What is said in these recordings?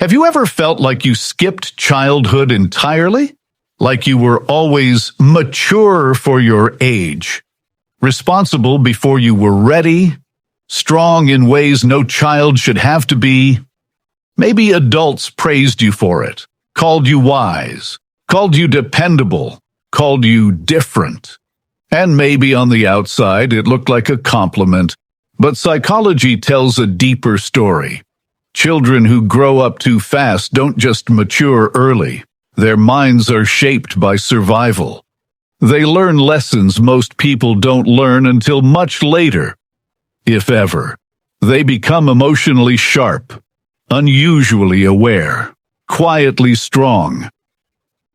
Have you ever felt like you skipped childhood entirely? Like you were always mature for your age, responsible before you were ready, strong in ways no child should have to be? Maybe adults praised you for it, called you wise, called you dependable, called you different. And maybe on the outside it looked like a compliment, but psychology tells a deeper story. Children who grow up too fast don't just mature early. Their minds are shaped by survival. They learn lessons most people don't learn until much later, if ever. They become emotionally sharp, unusually aware, quietly strong.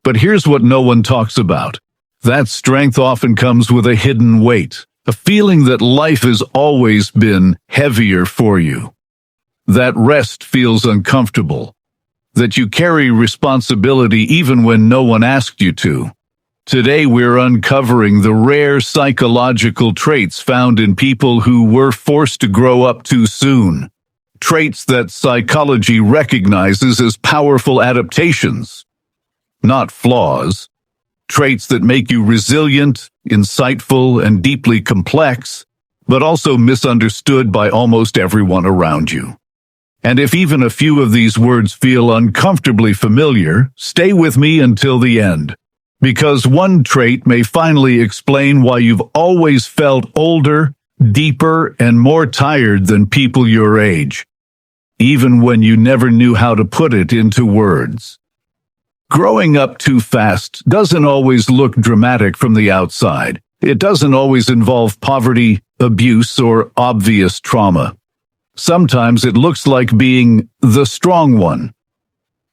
But here's what no one talks about. That strength often comes with a hidden weight, a feeling that life has always been heavier for you. That rest feels uncomfortable, that you carry responsibility even when no one asked you to. Today we're uncovering the rare psychological traits found in people who were forced to grow up too soon. Traits that psychology recognizes as powerful adaptations, not flaws. Traits that make you resilient, insightful, and deeply complex, but also misunderstood by almost everyone around you. And if even a few of these words feel uncomfortably familiar, stay with me until the end, because one trait may finally explain why you've always felt older, deeper, and more tired than people your age, even when you never knew how to put it into words. Growing up too fast doesn't always look dramatic from the outside. It doesn't always involve poverty, abuse, or obvious trauma. Sometimes it looks like being the strong one,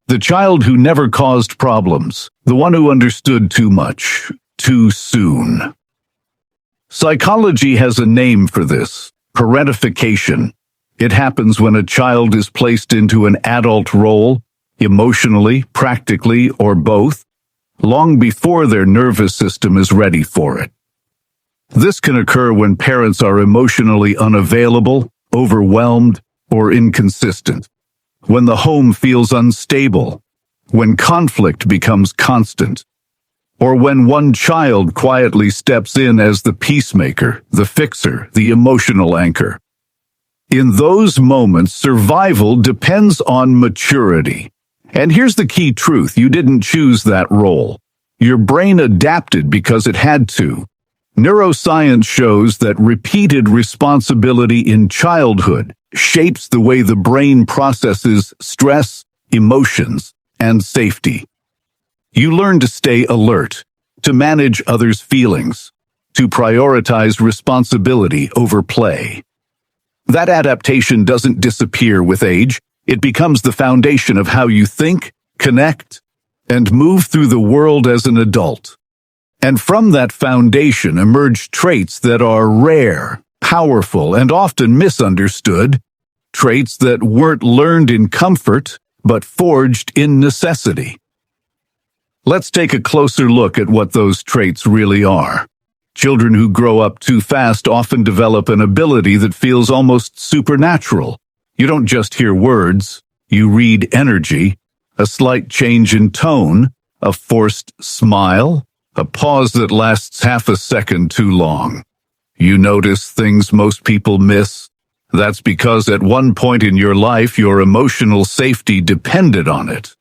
the child who never caused problems, the one who understood too much, too soon. Psychology has a name for this: parentification. It happens when a child is placed into an adult role, emotionally, practically, or both, long before their nervous system is ready for it. This can occur when parents are emotionally unavailable, overwhelmed, or inconsistent, when the home feels unstable, when conflict becomes constant, or when one child quietly steps in as the peacemaker, the fixer, the emotional anchor. In those moments, survival depends on maturity. And here's the key truth: you didn't choose that role. Your brain adapted because it had to. Neuroscience shows that repeated responsibility in childhood shapes the way the brain processes stress, emotions, and safety. You learn to stay alert, to manage others' feelings, to prioritize responsibility over play. That adaptation doesn't disappear with age. It becomes the foundation of how you think, connect, and move through the world as an adult. And from that foundation emerge traits that are rare, powerful, and often misunderstood, traits that weren't learned in comfort, but forged in necessity. Let's take a closer look at what those traits really are. Children who grow up too fast often develop an ability that feels almost supernatural. You don't just hear words, you read energy, a slight change in tone, a forced smile, a pause that lasts half a second too long. You notice things most people miss. That's because at one point in your life, your emotional safety depended on it.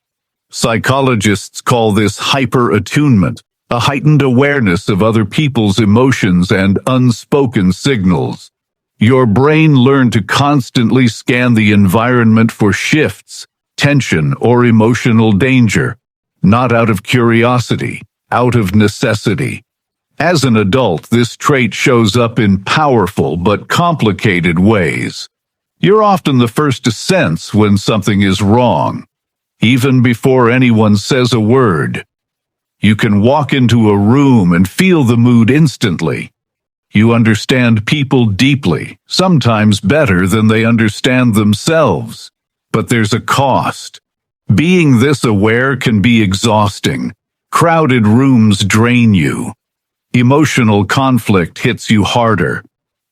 Psychologists call this hyper-attunement, a heightened awareness of other people's emotions and unspoken signals. Your brain learned to constantly scan the environment for shifts, tension, or emotional danger, not out of curiosity, out of necessity. As an adult, this trait shows up in powerful but complicated ways. You're often the first to sense when something is wrong, even before anyone says a word. You can walk into a room and feel the mood instantly. You understand people deeply, sometimes better than they understand themselves. But there's a cost. Being this aware can be exhausting. Crowded rooms drain you. Emotional conflict hits you harder.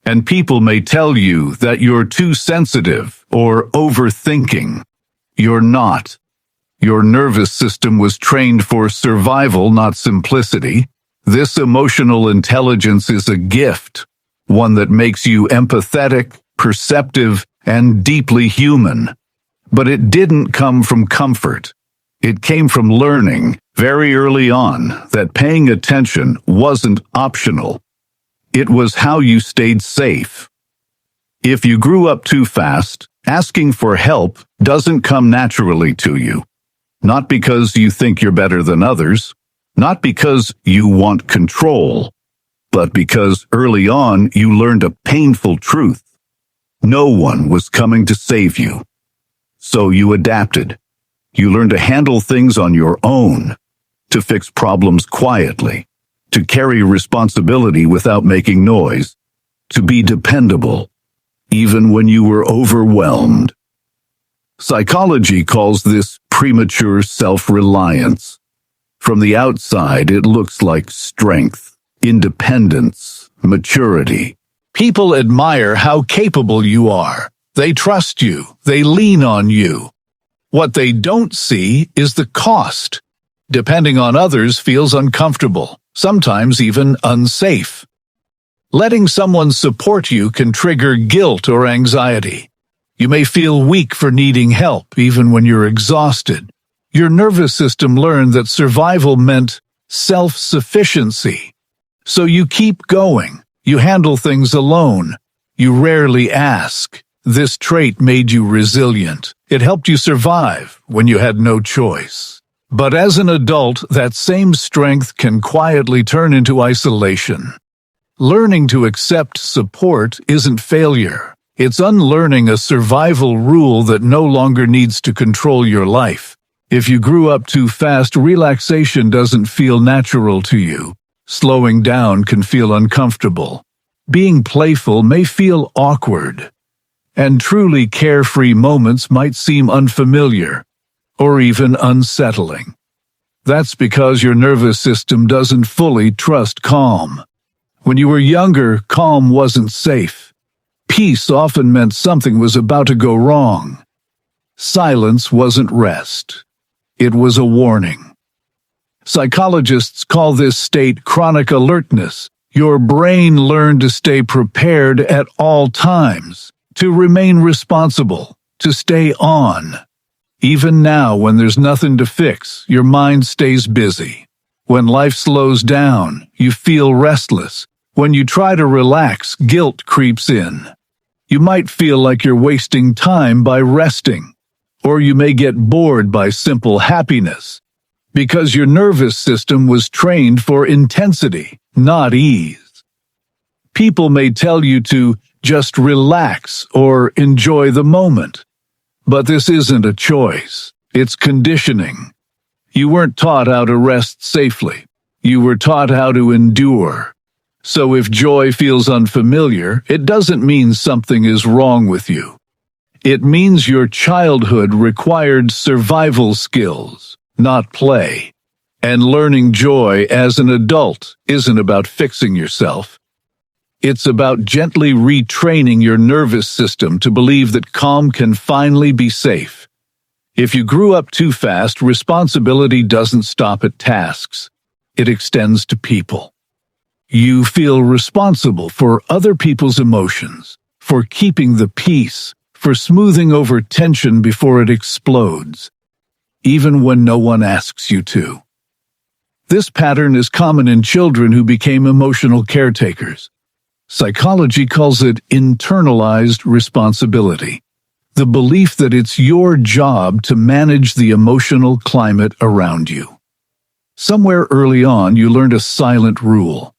And people may tell you that you're too sensitive or overthinking. You're not. Your nervous system was trained for survival, not simplicity. This emotional intelligence is a gift, one that makes you empathetic, perceptive, and deeply human. But it didn't come from comfort. It came from learning, very early on, that paying attention wasn't optional. It was how you stayed safe. If you grew up too fast, asking for help doesn't come naturally to you. Not because you think you're better than others, not because you want control, but because early on you learned a painful truth. No one was coming to save you. So you adapted. You learned to handle things on your own, to fix problems quietly, to carry responsibility without making noise, to be dependable, even when you were overwhelmed. Psychology calls this premature self-reliance. From the outside, it looks like strength, independence, maturity. People admire how capable you are. They trust you. They lean on you. What they don't see is the cost. Depending on others feels uncomfortable, sometimes even unsafe. Letting someone support you can trigger guilt or anxiety. You may feel weak for needing help, even when you're exhausted. Your nervous system learned that survival meant self-sufficiency. So you keep going. You handle things alone. You rarely ask. This trait made you resilient. It helped you survive when you had no choice. But as an adult, that same strength can quietly turn into isolation. Learning to accept support isn't failure. It's unlearning a survival rule that no longer needs to control your life. If you grew up too fast, relaxation doesn't feel natural to you. Slowing down can feel uncomfortable. Being playful may feel awkward. And truly carefree moments might seem unfamiliar, or even unsettling. That's because your nervous system doesn't fully trust calm. When you were younger, calm wasn't safe. Peace often meant something was about to go wrong. Silence wasn't rest. It was a warning. Psychologists call this state chronic alertness. Your brain learned to stay prepared at all times, to remain responsible, to stay on. Even now, when there's nothing to fix, your mind stays busy. When life slows down, you feel restless. When you try to relax, guilt creeps in. You might feel like you're wasting time by resting, or you may get bored by simple happiness, because your nervous system was trained for intensity, not ease. People may tell you to just relax or enjoy the moment, but this isn't a choice. It's conditioning. You weren't taught how to rest safely. You were taught how to endure. So if joy feels unfamiliar, it doesn't mean something is wrong with you. It means your childhood required survival skills, not play. And learning joy as an adult isn't about fixing yourself. It's about gently retraining your nervous system to believe that calm can finally be safe. If you grew up too fast, responsibility doesn't stop at tasks. It extends to people. You feel responsible for other people's emotions, for keeping the peace, for smoothing over tension before it explodes, even when no one asks you to. This pattern is common in children who became emotional caretakers. Psychology calls it internalized responsibility, the belief that it's your job to manage the emotional climate around you. Somewhere early on, you learned a silent rule.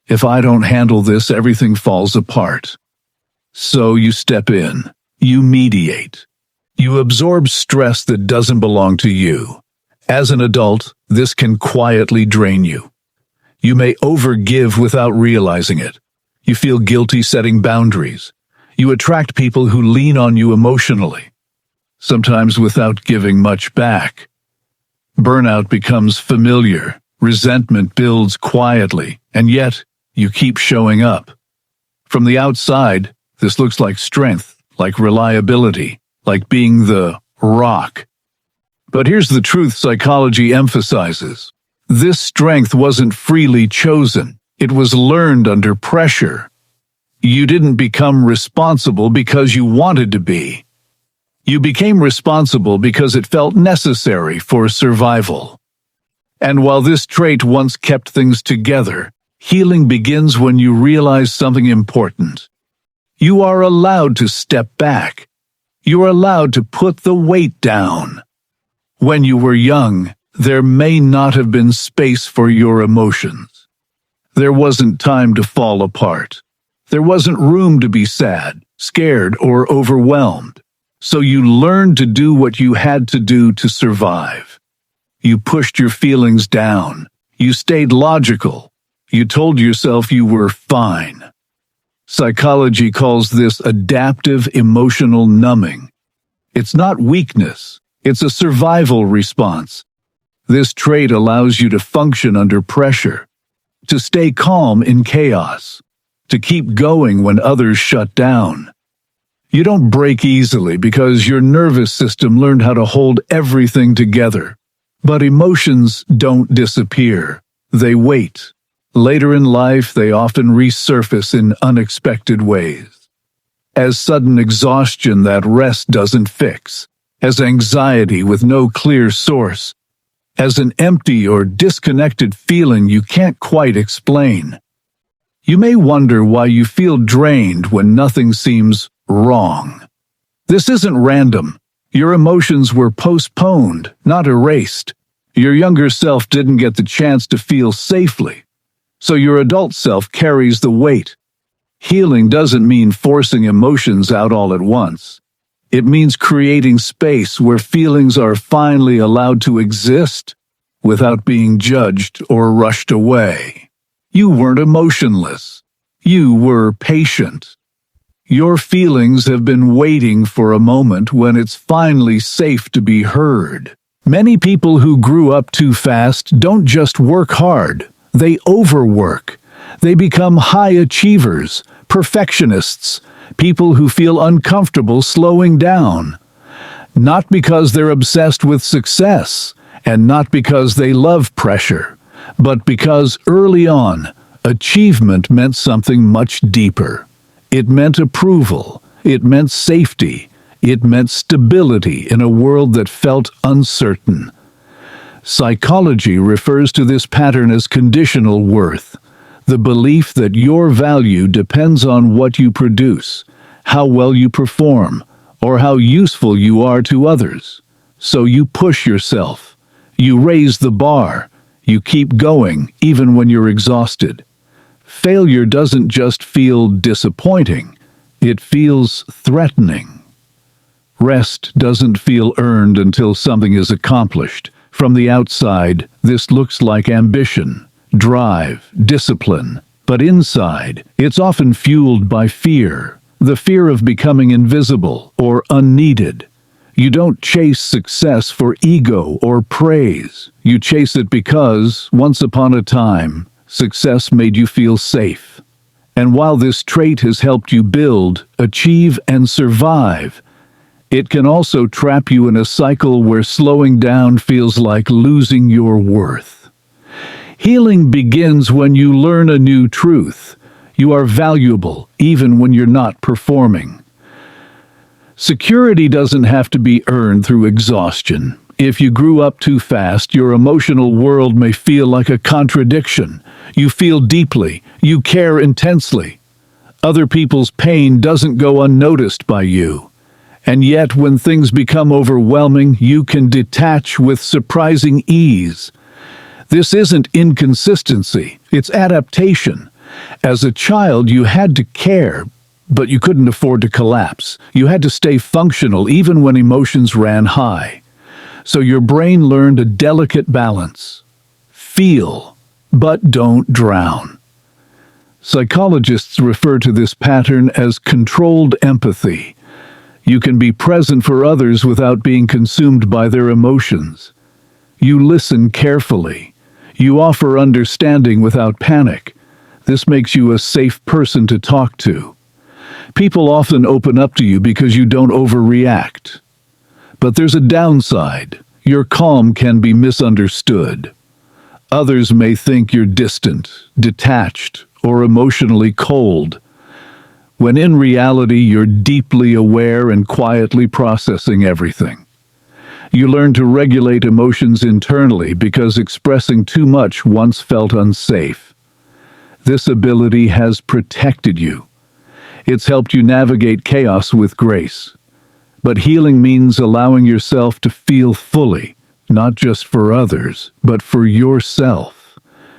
If I don't handle this, everything falls apart. So you step in, you mediate, you absorb stress that doesn't belong to you. As an adult, this can quietly drain you. You may overgive without realizing it. You feel guilty setting boundaries. You attract people who lean on you emotionally, sometimes without giving much back. Burnout becomes familiar, resentment builds quietly, and yet you keep showing up. From the outside, this looks like strength, like reliability, like being the rock. But here's the truth psychology emphasizes. This strength wasn't freely chosen. It was learned under pressure. You didn't become responsible because you wanted to be. You became responsible because it felt necessary for survival. And while this trait once kept things together, healing begins when you realize something important. You are allowed to step back. You are allowed to put the weight down. When you were young, there may not have been space for your emotions. There wasn't time to fall apart. There wasn't room to be sad, scared, or overwhelmed. So you learned to do what you had to do to survive. You pushed your feelings down. You stayed logical. You told yourself you were fine. Psychology calls this adaptive emotional numbing. It's not weakness. It's a survival response. This trait allows you to function under pressure, to stay calm in chaos, to keep going when others shut down. You don't break easily because your nervous system learned how to hold everything together. But emotions don't disappear. They wait. Later in life, they often resurface in unexpected ways. As sudden exhaustion that rest doesn't fix, as anxiety with no clear source, as an empty or disconnected feeling you can't quite explain. You may wonder why you feel drained when nothing seems wrong. This isn't random. Your emotions were postponed, not erased. Your younger self didn't get the chance to feel safely, so your adult self carries the weight. Healing doesn't mean forcing emotions out all at once. It means creating space where feelings are finally allowed to exist without being judged or rushed away. You weren't emotionless. You were patient. Your feelings have been waiting for a moment when it's finally safe to be heard. Many people who grew up too fast don't just work hard, they overwork. They become high achievers, perfectionists, people who feel uncomfortable slowing down. Not because they're obsessed with success, and not because they love pressure, but because early on, achievement meant something much deeper. It meant approval. It meant safety. It meant stability in a world that felt uncertain. Psychology refers to this pattern as conditional worth, the belief that your value depends on what you produce, how well you perform, or how useful you are to others. So you push yourself. You raise the bar. You keep going even when you're exhausted. Failure doesn't just feel disappointing, it feels threatening. Rest doesn't feel earned until something is accomplished. From the outside, this looks like ambition, drive, discipline. But inside, it's often fueled by fear, the fear of becoming invisible or unneeded. You don't chase success for ego or praise. You chase it because, once upon a time, success made you feel safe. And while this trait has helped you build, achieve, and survive, it can also trap you in a cycle where slowing down feels like losing your worth. Healing begins when you learn a new truth. You are valuable even when you're not performing. Security doesn't have to be earned through exhaustion. If you grew up too fast, your emotional world may feel like a contradiction. You feel deeply. You care intensely. Other people's pain doesn't go unnoticed by you. And yet, when things become overwhelming, you can detach with surprising ease. This isn't inconsistency, it's adaptation. As a child, you had to care, but you couldn't afford to collapse. You had to stay functional even when emotions ran high. So your brain learned a delicate balance. Feel, but don't drown. Psychologists refer to this pattern as controlled empathy. You can be present for others without being consumed by their emotions. You listen carefully. You offer understanding without panic. This makes you a safe person to talk to. People often open up to you because you don't overreact. But there's a downside. Your calm can be misunderstood. Others may think you're distant, detached, or emotionally cold, when in reality you're deeply aware and quietly processing everything. You learn to regulate emotions internally because expressing too much once felt unsafe. This ability has protected you. It's helped you navigate chaos with grace. But healing means allowing yourself to feel fully, not just for others, but for yourself.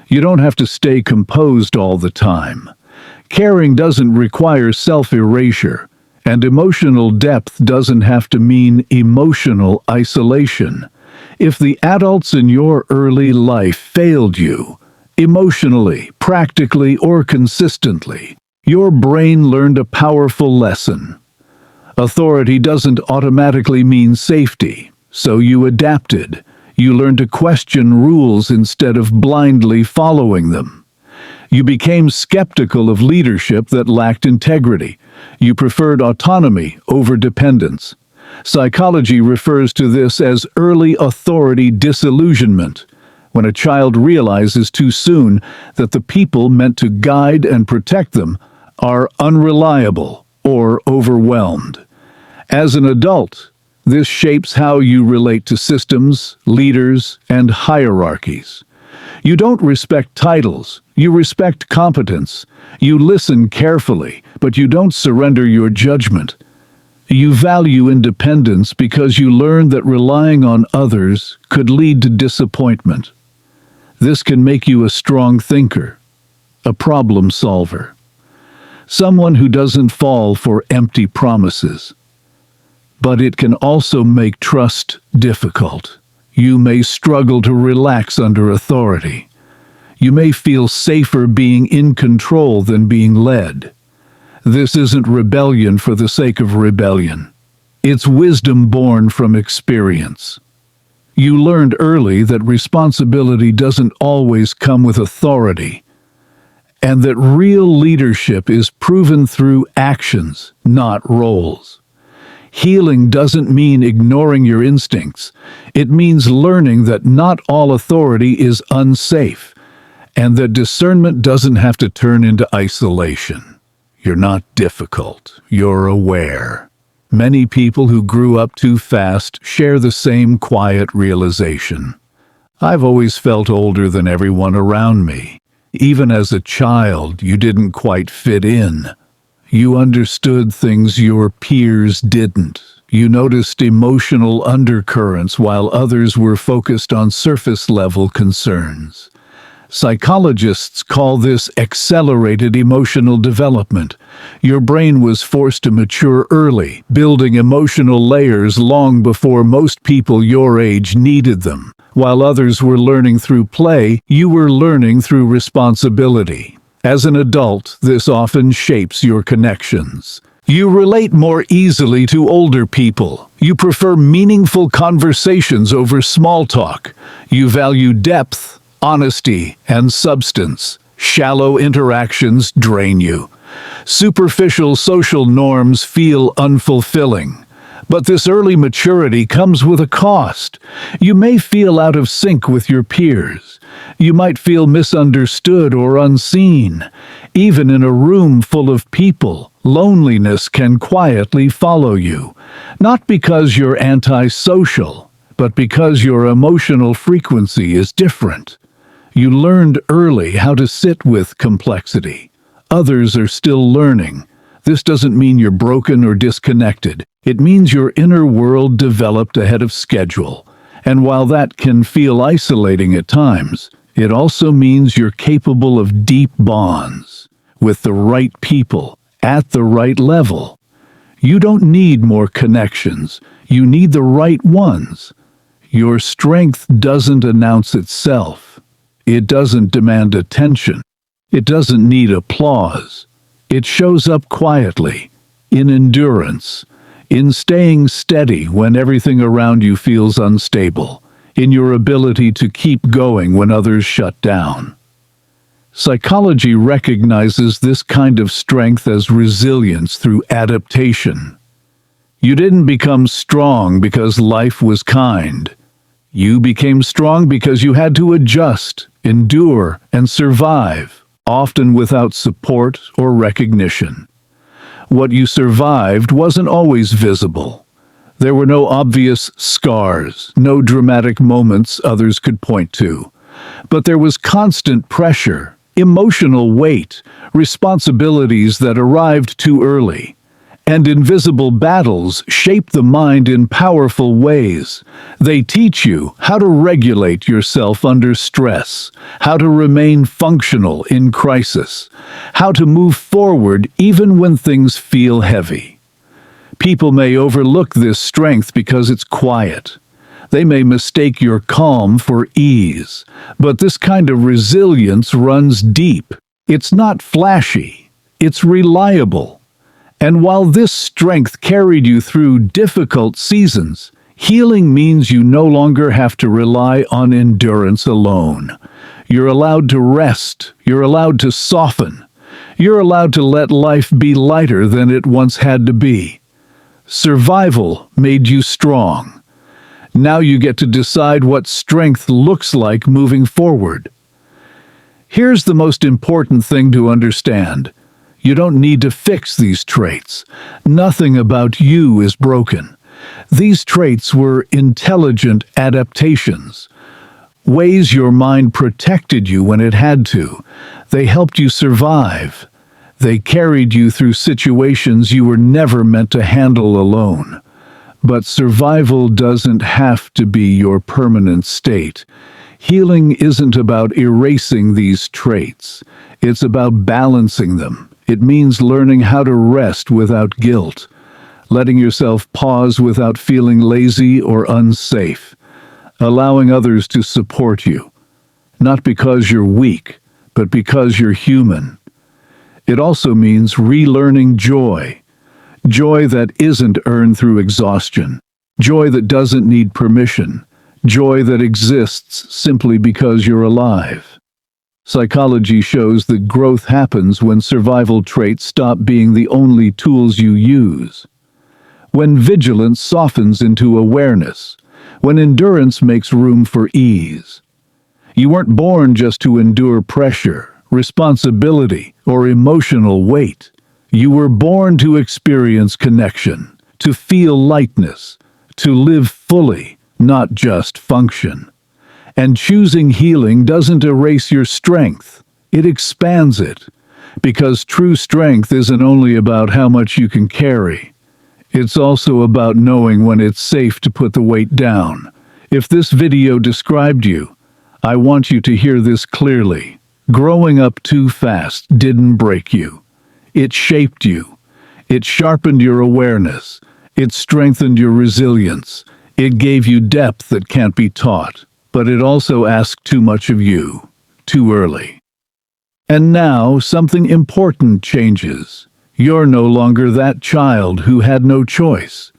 You don't have to stay composed all the time. Caring doesn't require self-erasure, and emotional depth doesn't have to mean emotional isolation. If the adults in your early life failed you, emotionally, practically, or consistently, your brain learned a powerful lesson. Authority doesn't automatically mean safety, so you adapted. You learned to question rules instead of blindly following them. You became skeptical of leadership that lacked integrity. You preferred autonomy over dependence. Psychology refers to this as early authority disillusionment, when a child realizes too soon that the people meant to guide and protect them are unreliable or overwhelmed. As an adult, this shapes how you relate to systems, leaders, and hierarchies. You don't respect titles, you respect competence. You listen carefully, but you don't surrender your judgment. You value independence because you learn that relying on others could lead to disappointment. This can make you a strong thinker, a problem solver, someone who doesn't fall for empty promises. But it can also make trust difficult. You may struggle to relax under authority. You may feel safer being in control than being led. This isn't rebellion for the sake of rebellion. It's wisdom born from experience. You learned early that responsibility doesn't always come with authority, and that real leadership is proven through actions, not roles. Healing doesn't mean ignoring your instincts. It means learning that not all authority is unsafe, and that discernment doesn't have to turn into isolation. You're not difficult. You're aware. Many people who grew up too fast share the same quiet realization. I've always felt older than everyone around me. Even as a child, you didn't quite fit in. You understood things your peers didn't. You noticed emotional undercurrents while others were focused on surface-level concerns. Psychologists call this accelerated emotional development. Your brain was forced to mature early, building emotional layers long before most people your age needed them. While others were learning through play, you were learning through responsibility. As an adult, this often shapes your connections. You relate more easily to older people. You prefer meaningful conversations over small talk. You value depth, honesty, and substance. Shallow interactions drain you. Superficial social norms feel unfulfilling. But this early maturity comes with a cost. You may feel out of sync with your peers. You might feel misunderstood or unseen. Even in a room full of people, loneliness can quietly follow you. Not because you're antisocial, but because your emotional frequency is different. You learned early how to sit with complexity. Others are still learning. This doesn't mean you're broken or disconnected. It means your inner world developed ahead of schedule. And while that can feel isolating at times, it also means you're capable of deep bonds with the right people at the right level. You don't need more connections. You need the right ones. Your strength doesn't announce itself. It doesn't demand attention. It doesn't need applause. It shows up quietly, in endurance, in staying steady when everything around you feels unstable, in your ability to keep going when others shut down. Psychology recognizes this kind of strength as resilience through adaptation. You didn't become strong because life was kind. You became strong because you had to adjust, endure, and survive, often without support or recognition. What you survived wasn't always visible. There were no obvious scars, no dramatic moments others could point to. But there was constant pressure, emotional weight, responsibilities that arrived too early. And invisible battles shape the mind in powerful ways. They teach you how to regulate yourself under stress, how to remain functional in crisis, how to move forward even when things feel heavy. People may overlook this strength because it's quiet. They may mistake your calm for ease, but this kind of resilience runs deep. It's not flashy, it's reliable. And while this strength carried you through difficult seasons, healing means you no longer have to rely on endurance alone. You're allowed to rest, you're allowed to soften, you're allowed to let life be lighter than it once had to be. Survival made you strong. Now you get to decide what strength looks like moving forward. Here's the most important thing to understand. You don't need to fix these traits. Nothing about you is broken. These traits were intelligent adaptations, ways your mind protected you when it had to. They helped you survive. They carried you through situations you were never meant to handle alone. But survival doesn't have to be your permanent state. Healing isn't about erasing these traits. It's about balancing them. It means learning how to rest without guilt, letting yourself pause without feeling lazy or unsafe, allowing others to support you, not because you're weak, but because you're human. It also means relearning joy, joy that isn't earned through exhaustion, joy that doesn't need permission, joy that exists simply because you're alive. Psychology shows that growth happens when survival traits stop being the only tools you use. When vigilance softens into awareness, when endurance makes room for ease. You weren't born just to endure pressure, responsibility, or emotional weight. You were born to experience connection, to feel lightness, to live fully, not just function. And choosing healing doesn't erase your strength, it expands it. Because true strength isn't only about how much you can carry. It's also about knowing when it's safe to put the weight down. If this video described you, I want you to hear this clearly. Growing up too fast didn't break you. It shaped you. It sharpened your awareness. It strengthened your resilience. It gave you depth that can't be taught. But it also asked too much of you, too early. And now something important changes. You're no longer that child who had no choice.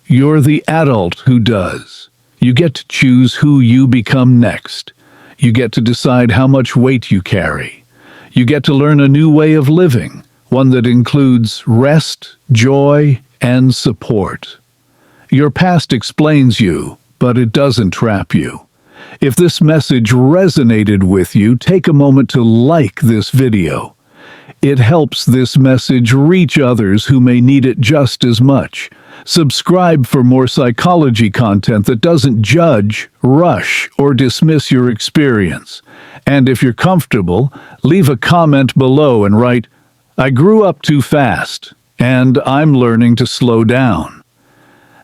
You're the adult who does. You get to choose who you become next. You get to decide how much weight you carry. You get to learn a new way of living, one that includes rest, joy, and support. Your past explains you, but it doesn't trap you. If this message resonated with you, take a moment to like this video. It helps this message reach others who may need it just as much. Subscribe for more psychology content that doesn't judge, rush, or dismiss your experience. And if you're comfortable, leave a comment below and write, "I grew up too fast, and I'm learning to slow down."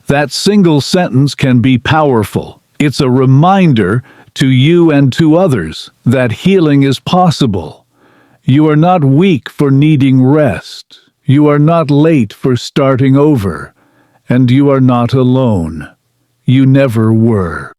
That single sentence can be powerful. It's a reminder to you and to others that healing is possible. You are not weak for needing rest. You are not late for starting over. And you are not alone. You never were.